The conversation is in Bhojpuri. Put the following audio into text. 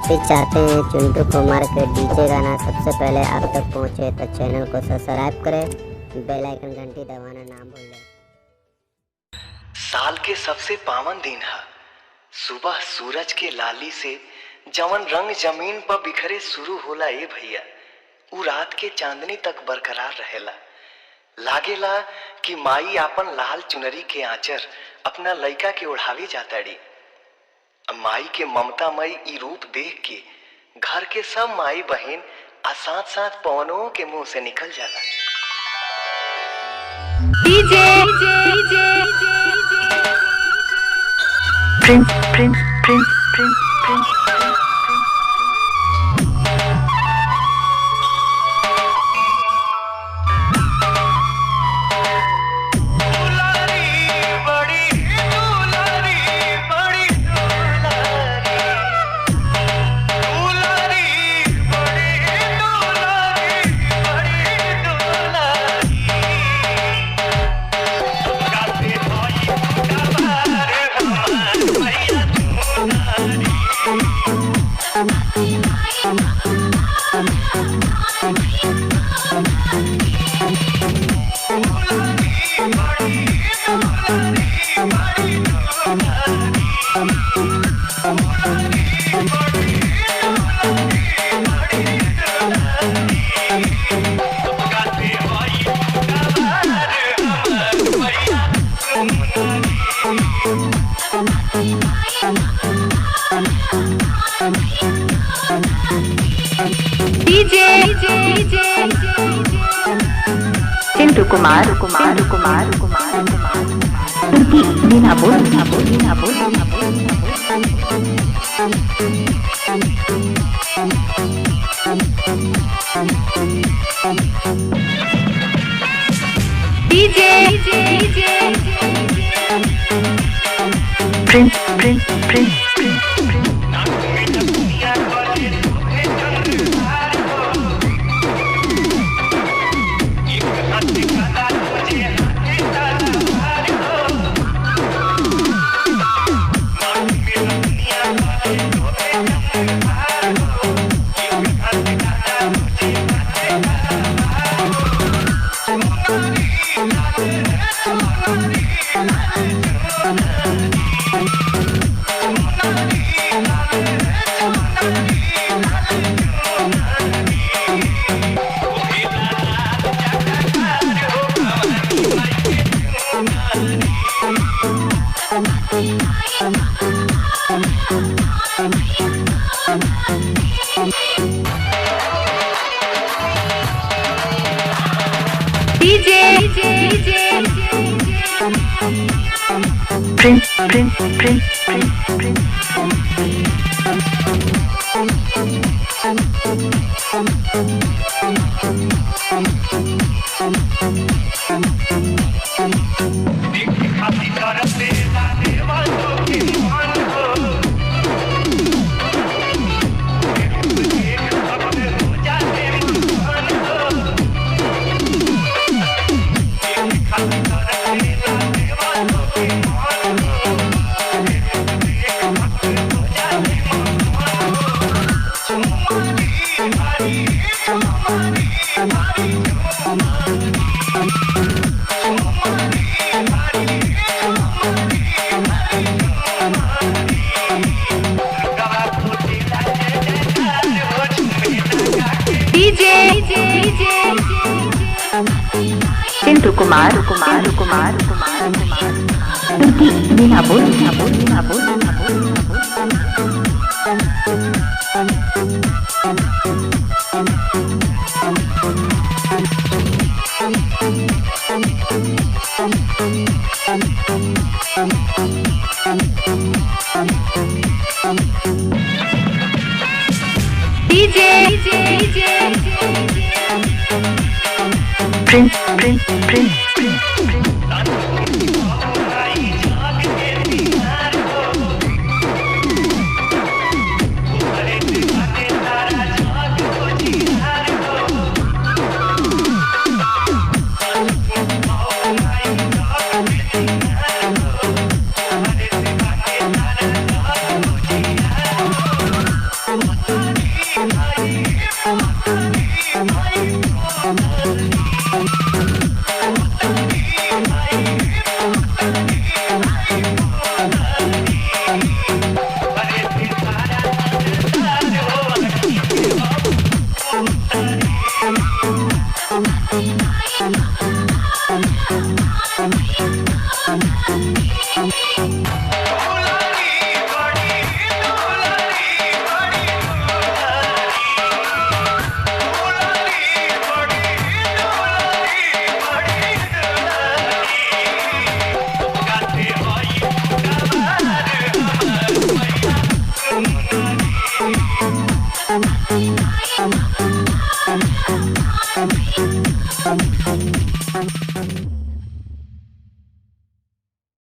आप भी चाहते हैं चिंटू कुमार के डीजे गाना सबसे पहले आप तक पहुंचे तो चैनल को सब्सक्राइब करें, बेल आइकन घंटी दबाना ना भूलें। साल के सबसे पावन दिन है। सुबह सूरज के लाली से जवन रंग जमीन पर बिखरे शुरू होला ए भैया, उ रात के चांदनी तक बरकरार रहेला। लागेला कि माई आपन लाल चुनरी के आंचर अपना लइका के ओढ़ावे जाताड़ी। माई के ममतामयी ई रूप देख के घर के सब माई बहन आ साथ साथ पवनों के मुंह से निकल जाला। DJ Prince Prince Prince Prince Prince Chintu Kumar Kumar Kumar Kumar Meena बोल मीना बोल मीना बोल मीना बोल DJ Prince Prince Prince Prince Prince Prince Prince Chintu Kumar Kumar Kumar Kumar Meena बोल मीना बोल मीना बोल मीना बोल DJ Prince Prince Prince Prince